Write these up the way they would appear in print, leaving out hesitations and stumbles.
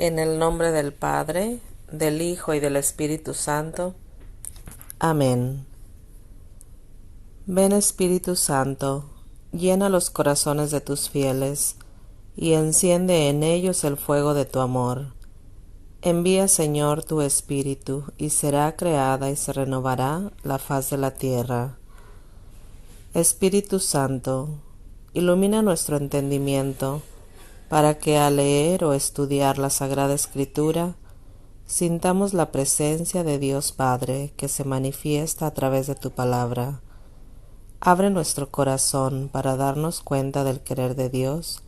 En el nombre del Padre, del Hijo y del Espíritu Santo. Amén. Ven Espíritu Santo, llena los corazones de tus fieles, y enciende en ellos el fuego de tu amor. Envía, Señor, tu Espíritu, y será creada y se renovará la faz de la tierra. Espíritu Santo, ilumina nuestro entendimiento, para que al leer o estudiar la Sagrada Escritura, sintamos la presencia de Dios Padre que se manifiesta a través de tu palabra. Abre nuestro corazón para darnos cuenta del querer de Dios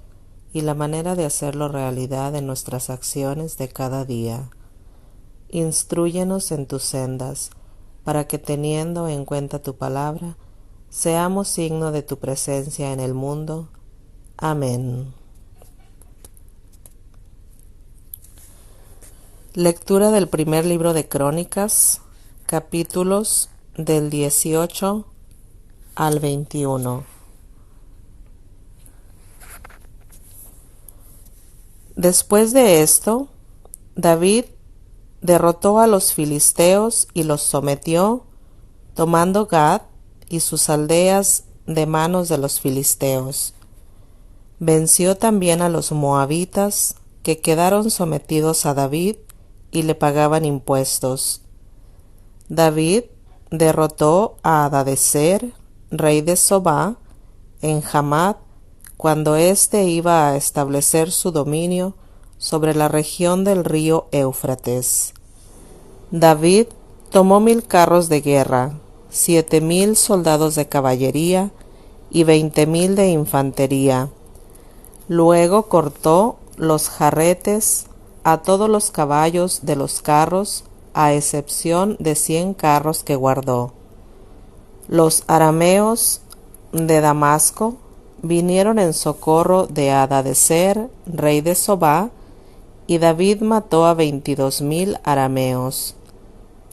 y la manera de hacerlo realidad en nuestras acciones de cada día. Instrúyenos en tus sendas, para que teniendo en cuenta tu palabra, seamos signo de tu presencia en el mundo. Amén. Lectura del primer libro de Crónicas, capítulos del 18 al 21. Después de esto, David derrotó a los filisteos y los sometió, tomando Gad y sus aldeas de manos de los filisteos. Venció también a los moabitas, que quedaron sometidos a David y le pagaban impuestos. David derrotó a Hadadezer, rey de Sobá, en Hamat, cuando éste iba a establecer su dominio sobre la región del río Éufrates. David tomó 1000 carros de guerra, 7000 soldados de caballería y 20,000 de infantería. Luego cortó los jarretes a todos los caballos de los carros, a excepción de 100 carros que guardó. Los arameos de Damasco vinieron en socorro de Hadadezer, rey de Sobá, y David mató a 22,000 arameos.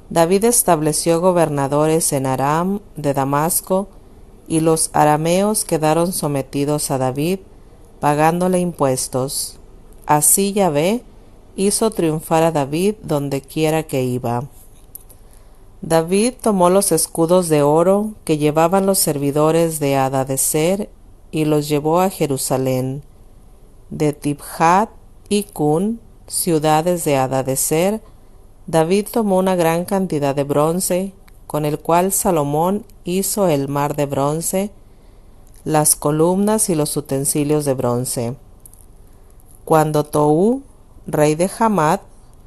David estableció gobernadores en Aram de Damasco, y los arameos quedaron sometidos a David, pagándole impuestos. Así Yahvé hizo triunfar a David donde quiera que iba. David tomó los escudos de oro que llevaban los servidores de Hadadezer y los llevó a Jerusalén. De Tibhat y Cun, ciudades de Hadadezer, David tomó una gran cantidad de bronce, con el cual Salomón hizo el mar de bronce, las columnas y los utensilios de bronce. Cuando Tou, rey de Hamat,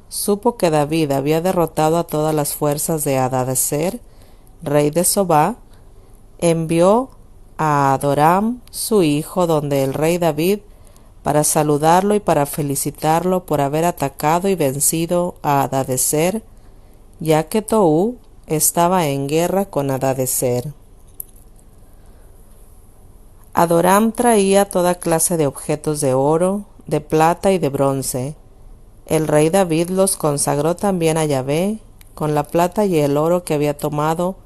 supo que David había derrotado a todas las fuerzas de Hadadezer, rey de Sobá, envió a Adoram, su hijo, donde el rey David, para saludarlo y para felicitarlo por haber atacado y vencido a Hadadezer, ya que Tou estaba en guerra con Hadadezer. Adoram traía toda clase de objetos de oro, de plata y de bronce. El rey David los consagró también a Yahvé, con la plata y el oro que había tomado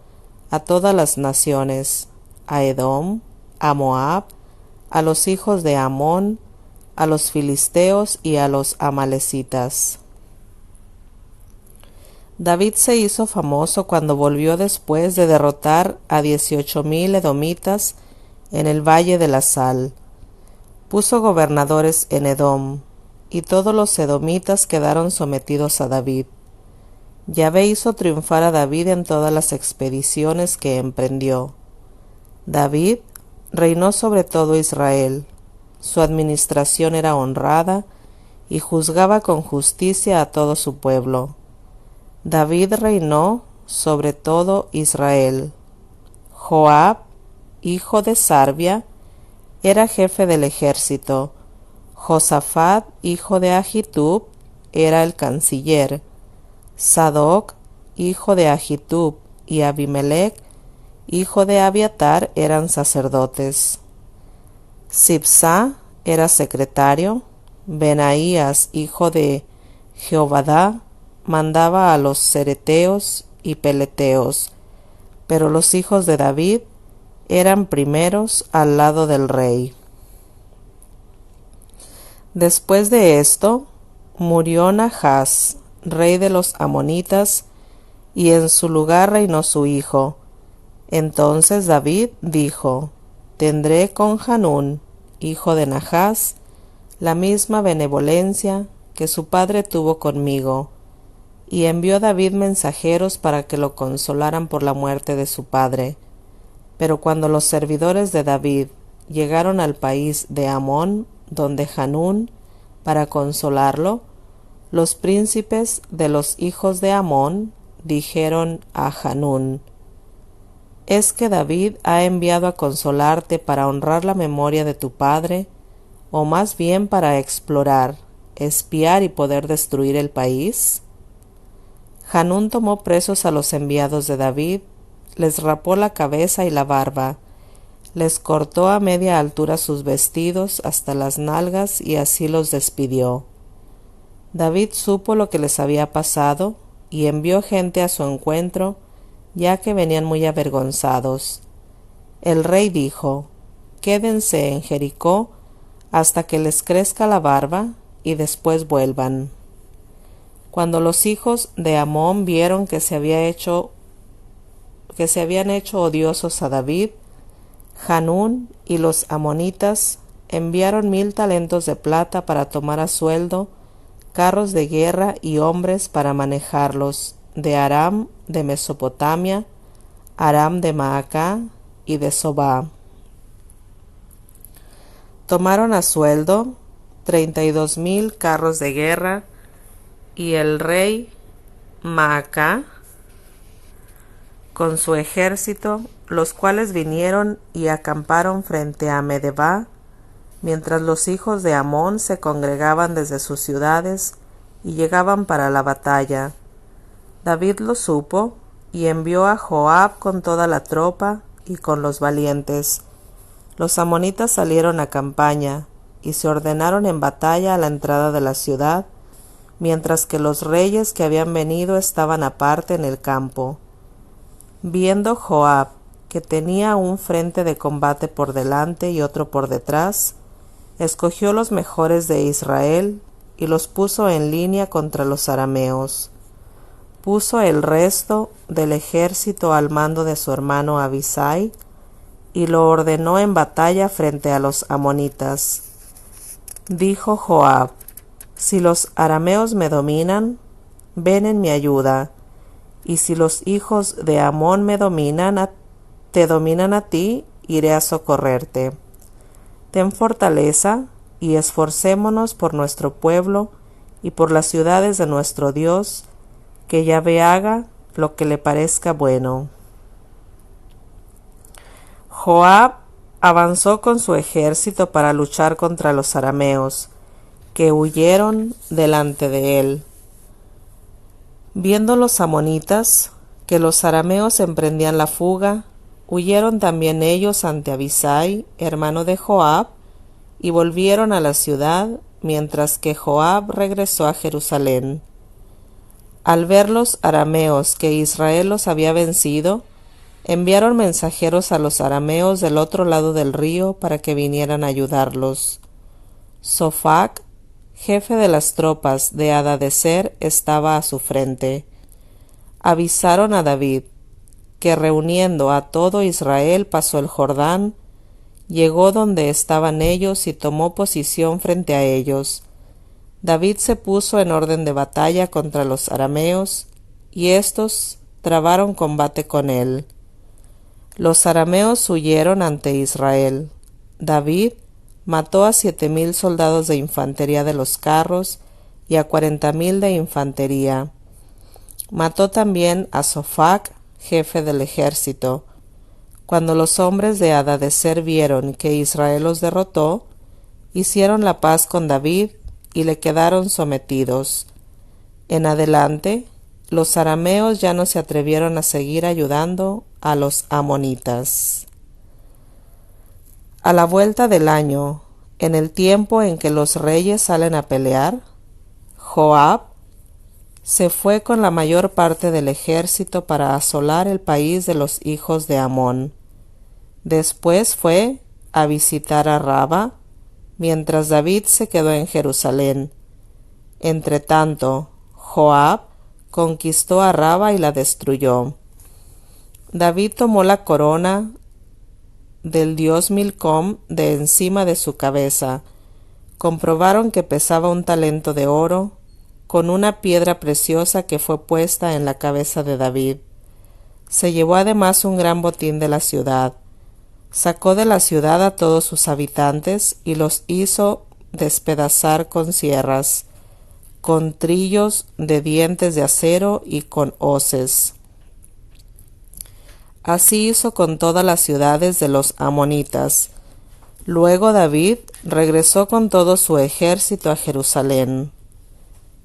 a todas las naciones, a Edom, a Moab, a los hijos de Amón, a los filisteos y a los amalecitas. David se hizo famoso cuando volvió después de derrotar a 18,000 edomitas en el Valle de la Sal. Puso gobernadores en Edom, y todos los edomitas quedaron sometidos a David. Yahvé hizo triunfar a David en todas las expediciones que emprendió. David reinó sobre todo Israel. Su administración era honrada y juzgaba con justicia a todo su pueblo. David reinó sobre todo Israel. Joab, hijo de Sarvia, era jefe del ejército. Josafat, hijo de Ahitub, era el canciller. Sadoc, hijo de Ahitub, y Abimelech, hijo de Abiatar, eran sacerdotes. Sibsá era secretario. Benaías, hijo de Jehovadá, mandaba a los cereteos y peleteos, pero los hijos de David eran primeros al lado del rey. Después de esto, murió Nachás, rey de los amonitas, y en su lugar reinó su hijo. Entonces David dijo: Tendré con Hanún, hijo de Nachás, la misma benevolencia que su padre tuvo conmigo. Y envió David mensajeros para que lo consolaran por la muerte de su padre. Pero cuando los servidores de David llegaron al país de Amón, donde Hanún, para consolarlo, los príncipes de los hijos de Amón dijeron a Hanún: ¿Es que David ha enviado a consolarte para honrar la memoria de tu padre, o más bien para explorar, espiar y poder destruir el país? Hanún tomó presos a los enviados de David, les rapó la cabeza y la barba, les cortó a media altura sus vestidos hasta las nalgas y así los despidió. David supo lo que les había pasado y envió gente a su encuentro, ya que venían muy avergonzados. El rey dijo: Quédense en Jericó hasta que les crezca la barba y después vuelvan. Cuando los hijos de Amón vieron que se habían hecho odiosos a David, Hanún y los amonitas enviaron 1000 talentos de plata para tomar a sueldo carros de guerra y hombres para manejarlos de Aram de Mesopotamia, Aram de Maacá y de Sobá. Tomaron a sueldo 32,000 carros de guerra, y el rey Maacá con su ejército, los cuales vinieron y acamparon frente a Medeba, mientras los hijos de Amón se congregaban desde sus ciudades y llegaban para la batalla. David lo supo y envió a Joab con toda la tropa y con los valientes. Los amonitas salieron a campaña y se ordenaron en batalla a la entrada de la ciudad, mientras que los reyes que habían venido estaban aparte en el campo. Viendo Joab que tenía un frente de combate por delante y otro por detrás, escogió los mejores de Israel y los puso en línea contra los arameos. Puso el resto del ejército al mando de su hermano Abisai y lo ordenó en batalla frente a los amonitas. Dijo Joab: Si los arameos me dominan, ven en mi ayuda, y si los hijos de Amón te dominan a ti, iré a socorrerte. Ten fortaleza y esforcémonos por nuestro pueblo y por las ciudades de nuestro Dios, que Yahvé haga lo que le parezca bueno. Joab avanzó con su ejército para luchar contra los arameos, que huyeron delante de él. Viendo los amonitas que los arameos emprendían la fuga, huyeron también ellos ante Abisai, hermano de Joab, y volvieron a la ciudad, mientras que Joab regresó a Jerusalén. Al ver los arameos que Israel los había vencido, enviaron mensajeros a los arameos del otro lado del río para que vinieran a ayudarlos. Sofac, jefe de las tropas de Hadadezer, estaba a su frente. Avisaron a David, que reuniendo a todo Israel pasó el Jordán, llegó donde estaban ellos y tomó posición frente a ellos. David se puso en orden de batalla contra los arameos, y éstos trabaron combate con él. Los arameos huyeron ante Israel. David mató a 7,000 soldados de infantería de los carros y a 40,000 de infantería. Mató también a Sofac, jefe del ejército. Cuando los hombres de Hadadezer vieron que Israel los derrotó, hicieron la paz con David y le quedaron sometidos. En adelante, los arameos ya no se atrevieron a seguir ayudando a los amonitas. A la vuelta del año, en el tiempo en que los reyes salen a pelear, Joab se fue con la mayor parte del ejército para asolar el país de los hijos de Amón. Después fue a visitar a Raba, mientras David se quedó en Jerusalén. Entretanto, Joab conquistó a Raba y la destruyó. David tomó la corona del dios Milcom de encima de su cabeza. Comprobaron que pesaba 1 talento de oro, con una piedra preciosa que fue puesta en la cabeza de David. Se llevó además un gran botín de la ciudad. Sacó de la ciudad a todos sus habitantes y los hizo despedazar con sierras, con trillos de dientes de acero y con hoces. Así hizo con todas las ciudades de los amonitas. Luego David regresó con todo su ejército a Jerusalén.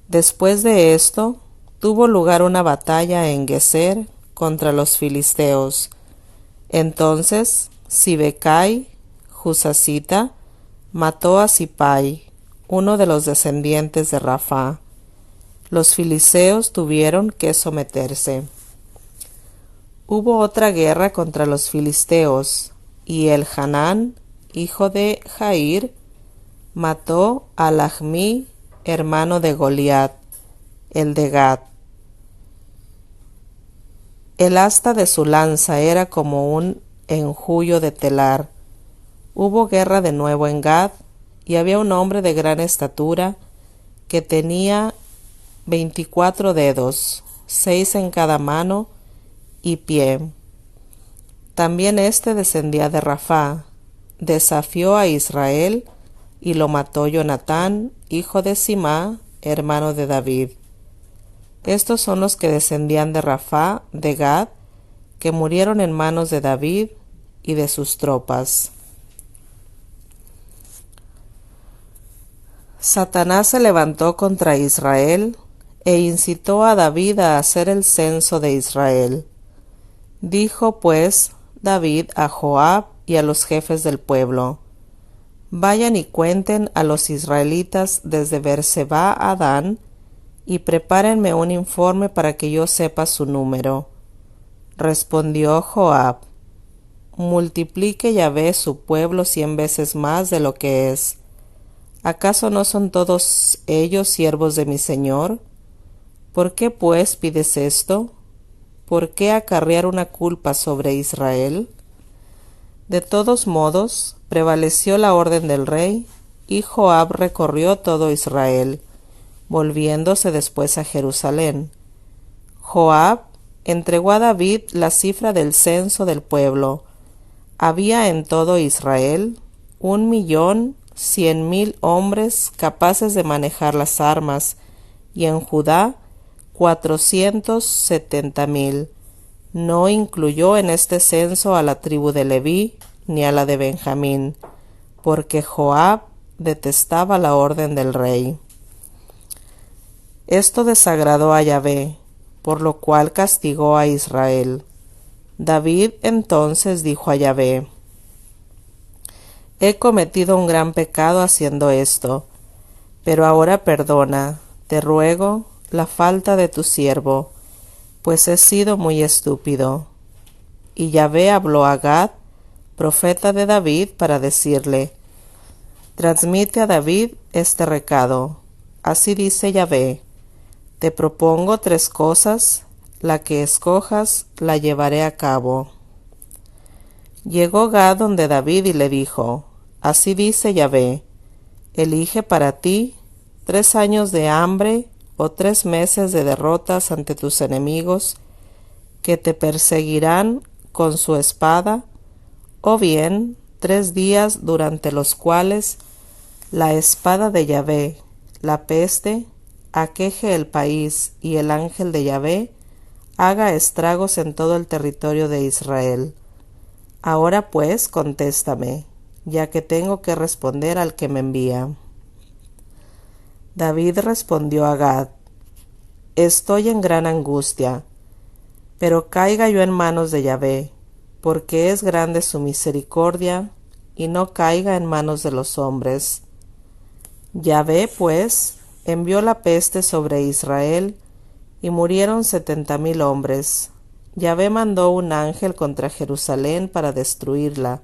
Después de esto, tuvo lugar una batalla en Geser contra los filisteos. Entonces, Sibecai, Husacita, mató a Sipai, uno de los descendientes de Rafa. Los filisteos tuvieron que someterse. Hubo otra guerra contra los filisteos, y Elhanán, hijo de Jair, mató a Lahmi, hermano de Goliat, el de Gat. El asta de su lanza era como un enjullo de telar. Hubo guerra de nuevo en Gad, y había un hombre de gran estatura que tenía 24 dedos, 6 en cada mano y pie. También éste descendía de Rafá, desafió a Israel y lo mató Jonatán, hijo de Simá, hermano de David. Estos son los que descendían de Rafá, de Gad, que murieron en manos de David y de sus tropas. Satanás se levantó contra Israel e incitó a David a hacer el censo de Israel. Dijo pues David a Joab y a los jefes del pueblo: vayan y cuenten a los israelitas desde Berseba a Dan, y prepárenme un informe para que yo sepa su número. Respondió Joab: multiplique Yahvé su pueblo 100 veces más de lo que es. ¿Acaso no son todos ellos siervos de mi señor? ¿Por qué pues pides esto? ¿Por qué acarrear una culpa sobre Israel? De todos modos, prevaleció la orden del rey, y Joab recorrió todo Israel, volviéndose después a Jerusalén. Joab entregó a David la cifra del censo del pueblo. Había en todo Israel 1.100.000 hombres capaces de manejar las armas, y en Judá 470.000. No incluyó en este censo a la tribu de Leví ni a la de Benjamín, porque Joab detestaba la orden del rey. Esto desagradó a Yahvé, por lo cual castigó a Israel. David entonces dijo a Yahvé: he cometido un gran pecado haciendo esto, pero ahora perdona, te ruego, la falta de tu siervo, pues he sido muy estúpido. Y Yahvé habló a Gad, profeta de David, para decirle: transmite a David este recado. Así dice Yahvé: te propongo 3 cosas, la que escojas la llevaré a cabo. Llegó Gad donde David y le dijo: así dice Yahvé: elige para ti 3 años de hambre o 3 meses de derrotas ante tus enemigos, que te perseguirán con su espada, o bien 3 días durante los cuales la espada de Yahvé, la peste, aqueje el país, y el ángel de Yahvé haga estragos en todo el territorio de Israel. Ahora pues contéstame, ya que tengo que responder al que me envía. David respondió a Gad: estoy en gran angustia, pero caiga yo en manos de Yahvé, porque es grande su misericordia, y no caiga en manos de los hombres. Yahvé, pues, envió la peste sobre Israel, y murieron 70.000 hombres. Yahvé mandó un ángel contra Jerusalén para destruirla,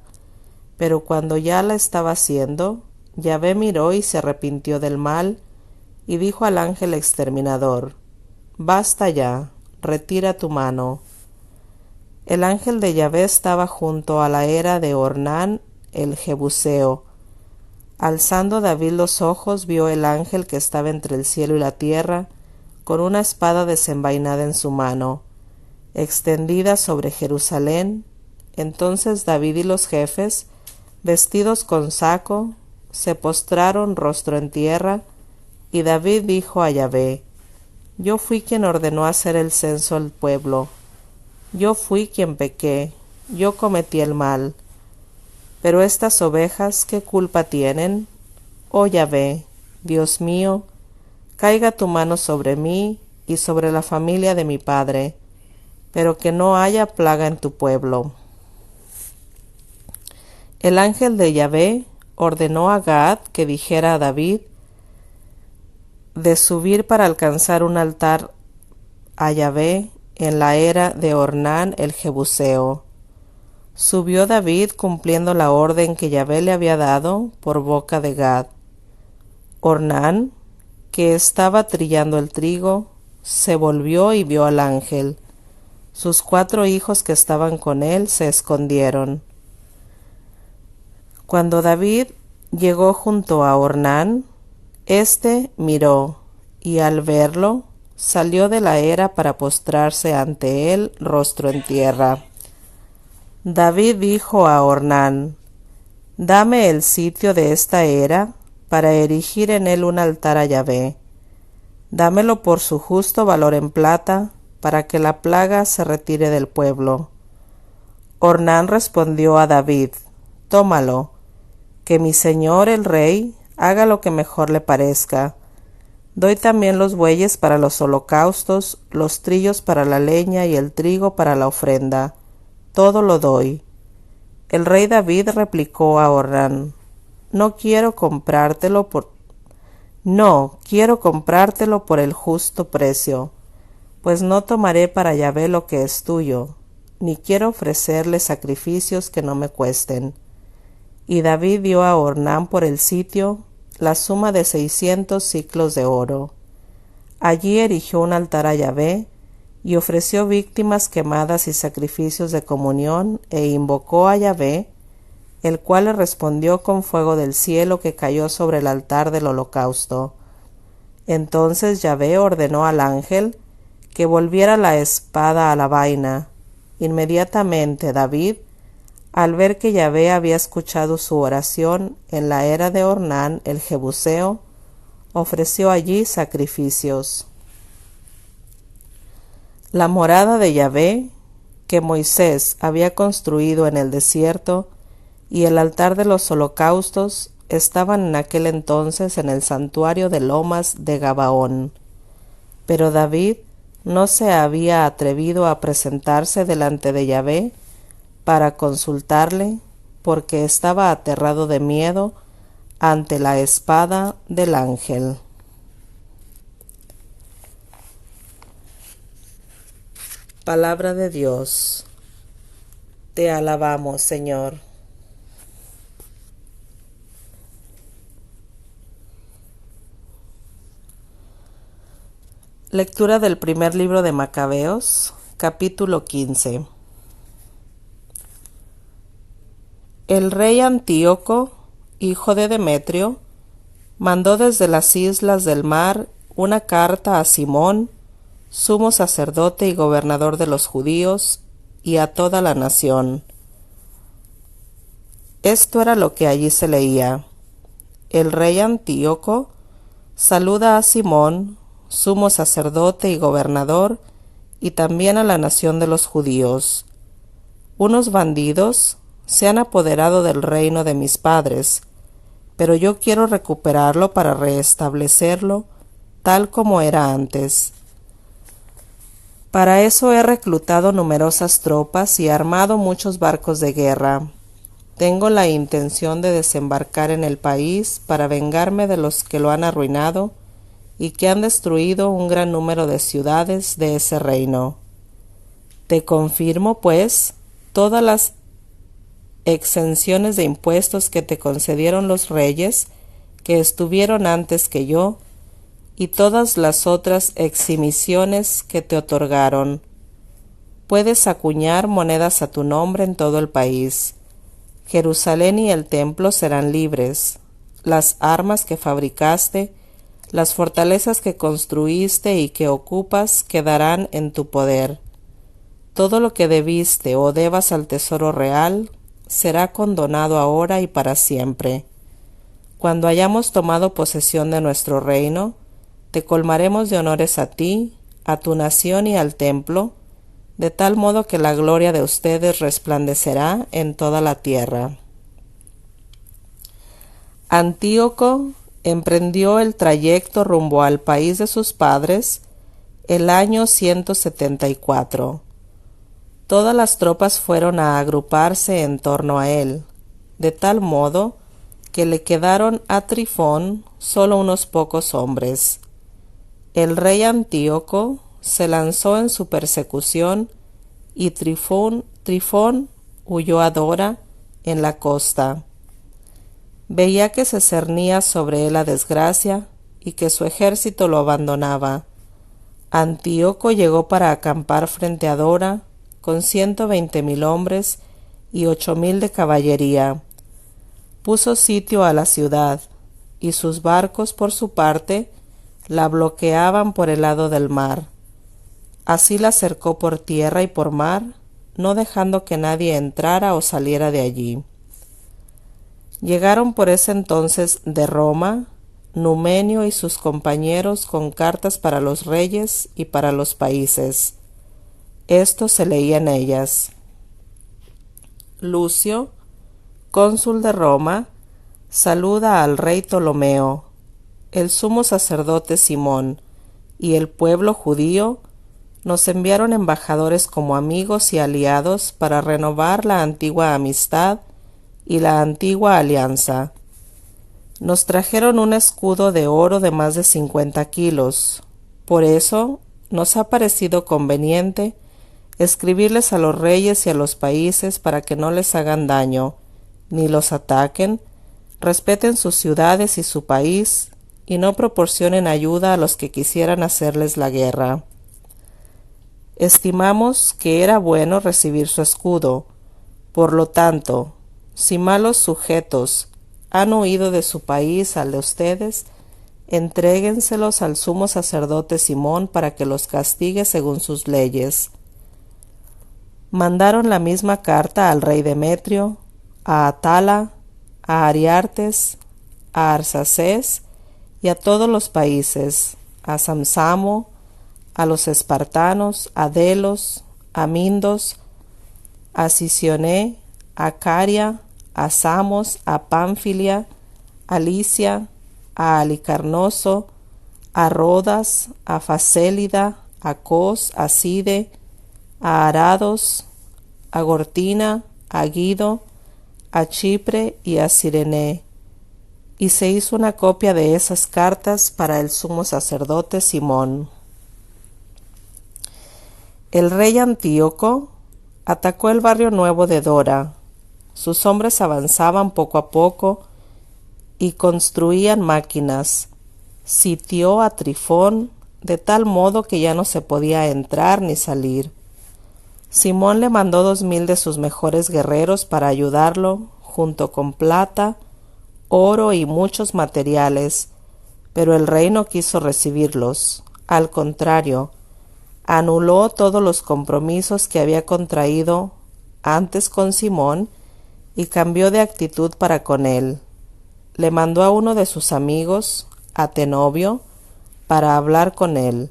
pero cuando ya la estaba haciendo, Yahvé miró y se arrepintió del mal, y dijo al ángel exterminador: Basta ya, retira tu mano. El ángel de Yahvé estaba junto a la era de Ornán el Jebuseo. Alzando David los ojos, vio el ángel que estaba entre el cielo y la tierra, con una espada desenvainada en su mano, extendida sobre Jerusalén. Entonces David y los jefes, vestidos con saco, se postraron rostro en tierra, y David dijo a Yahvé: Yo fui quien ordenó hacer el censo al pueblo. Yo fui quien pequé, yo cometí el mal. Pero estas ovejas, ¿qué culpa tienen? Oh Yahvé, Dios mío, caiga tu mano sobre mí y sobre la familia de mi padre, pero que no haya plaga en tu pueblo. El ángel de Yahvé ordenó a Gad que dijera a David de subir para alcanzar un altar a Yahvé en la era de Ornán el Jebuseo. Subió David cumpliendo la orden que Yahvé le había dado por boca de Gad. Ornán, que estaba trillando el trigo, se volvió y vio al ángel. Sus 4 hijos que estaban con él se escondieron. Cuando David llegó junto a Ornán, éste miró, y al verlo, salió de la era para postrarse ante él rostro en tierra. David dijo a Ornán: Dame el sitio de esta era para erigir en él un altar a Yahvé. Dámelo por su justo valor en plata, para que la plaga se retire del pueblo. Ornán respondió a David: Tómalo, que mi señor el rey haga lo que mejor le parezca. Doy también los bueyes para los holocaustos, los trillos para la leña y el trigo para la ofrenda. Todo lo doy. El rey David replicó a Ornán: quiero comprártelo por el justo precio, pues no tomaré para Yahvé lo que es tuyo, ni quiero ofrecerle sacrificios que no me cuesten. Y David dio a Ornán por el sitio la suma de 600 siclos de oro. Allí erigió un altar a Yahvé, y ofreció víctimas quemadas y sacrificios de comunión, e invocó a Yahvé, el cual le respondió con fuego del cielo que cayó sobre el altar del holocausto. Entonces Yahvé ordenó al ángel que volviera la espada a la vaina. Inmediatamente David, al ver que Yahvé había escuchado su oración en la era de Ornán el Jebuseo, ofreció allí sacrificios. La morada de Yahvé, que Moisés había construido en el desierto, y el altar de los holocaustos estaban en aquel entonces en el santuario de lomas de Gabaón. Pero David no se había atrevido a presentarse delante de Yahvé para consultarle, porque estaba aterrado de miedo ante la espada del ángel. Palabra de Dios. Te alabamos, Señor. Lectura del primer libro de Macabeos, capítulo 15. El rey Antíoco, hijo de Demetrio, mandó desde las islas del mar una carta a Simón, sumo sacerdote y gobernador de los judíos, y a toda la nación. Esto era lo que allí se leía: El rey Antíoco saluda a Simón, sumo sacerdote y gobernador, y también a la nación de los judíos. Unos bandidos se han apoderado del reino de mis padres, pero yo quiero recuperarlo para restablecerlo tal como era antes. Para eso he reclutado numerosas tropas y armado muchos barcos de guerra. Tengo la intención de desembarcar en el país para vengarme de los que lo han arruinado y que han destruido un gran número de ciudades de ese reino. Te confirmo, pues, todas las exenciones de impuestos que te concedieron los reyes que estuvieron antes que yo, y todas las otras eximiciones que te otorgaron. Puedes acuñar monedas a tu nombre en todo el país. Jerusalén y el templo serán libres. Las armas que fabricaste, las fortalezas que construiste y que ocupas quedarán en tu poder. Todo lo que debiste o debas al tesoro real será condonado ahora y para siempre. Cuando hayamos tomado posesión de nuestro reino, te colmaremos de honores a ti, a tu nación y al templo, de tal modo que la gloria de ustedes resplandecerá en toda la tierra. Antíoco emprendió el trayecto rumbo al país de sus padres el año 174. Todas las tropas fueron a agruparse en torno a él, de tal modo que le quedaron a Trifón solo unos pocos hombres. El rey Antíoco se lanzó en su persecución y Trifón huyó a Dora en la costa. Veía que se cernía sobre él la desgracia y que su ejército lo abandonaba. Antíoco llegó para acampar frente a Dora con 120,000 hombres y 8,000 de caballería. Puso sitio a la ciudad, y sus barcos, por su parte, la bloqueaban por el lado del mar. Así la cercó por tierra y por mar, no dejando que nadie entrara o saliera de allí. Llegaron por ese entonces de Roma Numenio y sus compañeros con cartas para los reyes y para los países. Esto se leía en ellas: Lucio, cónsul de Roma, saluda al rey Ptolomeo, el sumo sacerdote Simón y el pueblo judío nos enviaron embajadores como amigos y aliados para renovar la antigua amistad y la antigua alianza. Nos trajeron un escudo de oro de más de 50 kilos. Por eso nos ha parecido conveniente escribirles a los reyes y a los países para que no les hagan daño, ni los ataquen, respeten sus ciudades y su país, y no proporcionen ayuda a los que quisieran hacerles la guerra. Estimamos que era bueno recibir su escudo. Por lo tanto, si malos sujetos han huido de su país al de ustedes, entréguenselos al sumo sacerdote Simón para que los castigue según sus leyes. Mandaron la misma carta al rey Demetrio, a Atala, a Ariartes, a Arsaces y a todos los países, a Samsamo, a los espartanos, a Delos, a Mindos, a Sicioné, a Caria, a Samos, a Pánfilia, a Licia, a Alicarnoso, a Rodas, a Facélida, a Cos, a Side, a Arados, a Gortina, a Guido, a Chipre y a Cirene. Y se hizo una copia de esas cartas para el sumo sacerdote Simón. El rey Antíoco atacó el barrio nuevo de Dora. Sus hombres avanzaban poco a poco y construían máquinas. Sitió a Trifón de tal modo que ya no se podía entrar ni salir. Simón le mandó 2,000 de sus mejores guerreros para ayudarlo, junto con plata, oro y muchos materiales, pero el rey no quiso recibirlos. Al contrario, anuló todos los compromisos que había contraído antes con Simón y cambió de actitud para con él. Le mandó a uno de sus amigos, a Tenobio, para hablar con él.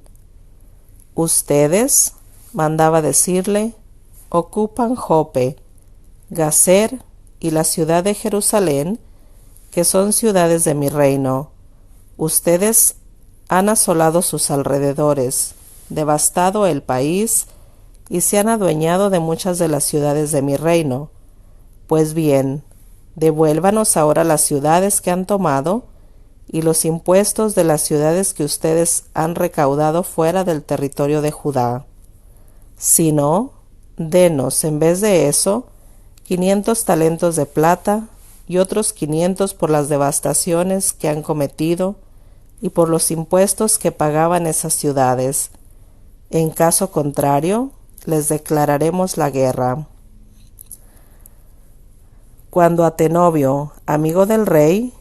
Ustedes, mandaba decirle, ocupan Jope, Gazer y la ciudad de Jerusalén, que son ciudades de mi reino. Ustedes han asolado sus alrededores, devastado el país y se han adueñado de muchas de las ciudades de mi reino. Pues bien, devuélvanos ahora las ciudades que han tomado y los impuestos de las ciudades que ustedes han recaudado fuera del territorio de Judá. Si no, denos en vez de eso 500 talentos de plata y otros 500 por las devastaciones que han cometido y por los impuestos que pagaban esas ciudades. En caso contrario, les declararemos la guerra. Cuando Atenobio, amigo del rey,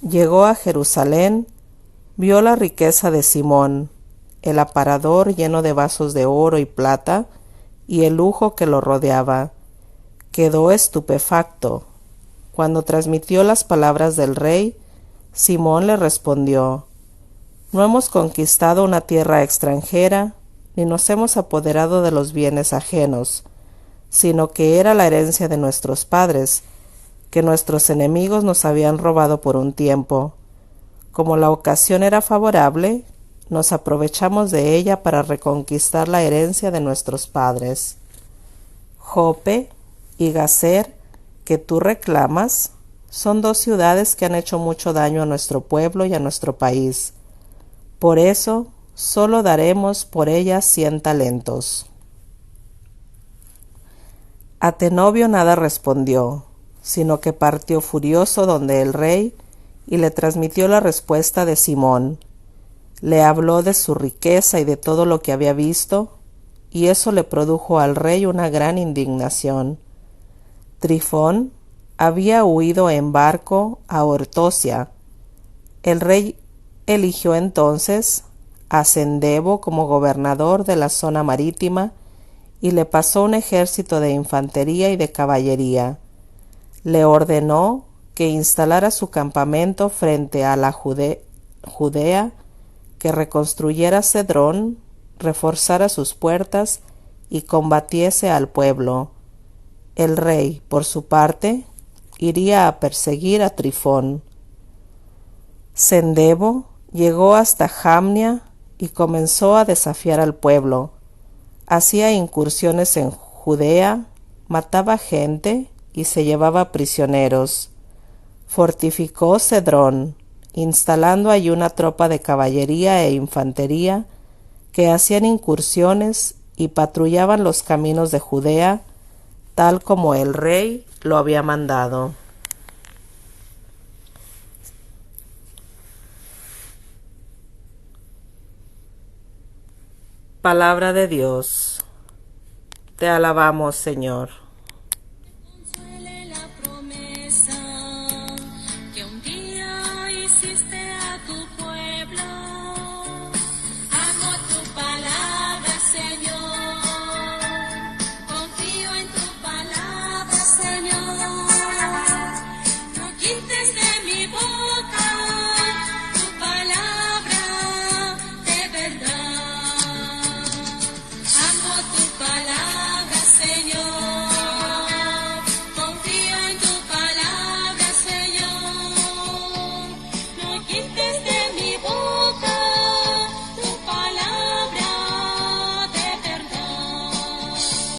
llegó a Jerusalén, vio la riqueza de Simón, el aparador lleno de vasos de oro y plata, y el lujo que lo rodeaba. Quedó estupefacto. Cuando transmitió las palabras del rey, Simón le respondió: No hemos conquistado una tierra extranjera, ni nos hemos apoderado de los bienes ajenos, sino que era la herencia de nuestros padres, que nuestros enemigos nos habían robado por un tiempo. Como la ocasión era favorable, nos aprovechamos de ella para reconquistar la herencia de nuestros padres. Jope y Gazer, que tú reclamas, son dos ciudades que han hecho mucho daño a nuestro pueblo y a nuestro país. Por eso, solo daremos por ellas 100 talentos. Atenobio nada respondió, sino que partió furioso donde el rey y le transmitió la respuesta de Simón. Le habló de su riqueza y de todo lo que había visto, y eso le produjo al rey una gran indignación. Trifón había huido en barco a Ortosia. El rey eligió entonces a Sendebo como gobernador de la zona marítima y le pasó un ejército de infantería y de caballería. Le ordenó que instalara su campamento frente a la Judea, que reconstruyera Cedrón, reforzara sus puertas y combatiese al pueblo. El rey, por su parte, iría a perseguir a Trifón. Sendebo llegó hasta Jamnia y comenzó a desafiar al pueblo. Hacía incursiones en Judea, mataba gente y se llevaba prisioneros. Fortificó Cedrón, instalando allí una tropa de caballería e infantería que hacían incursiones y patrullaban los caminos de Judea, tal como el rey lo había mandado. Palabra de Dios. Te alabamos, Señor.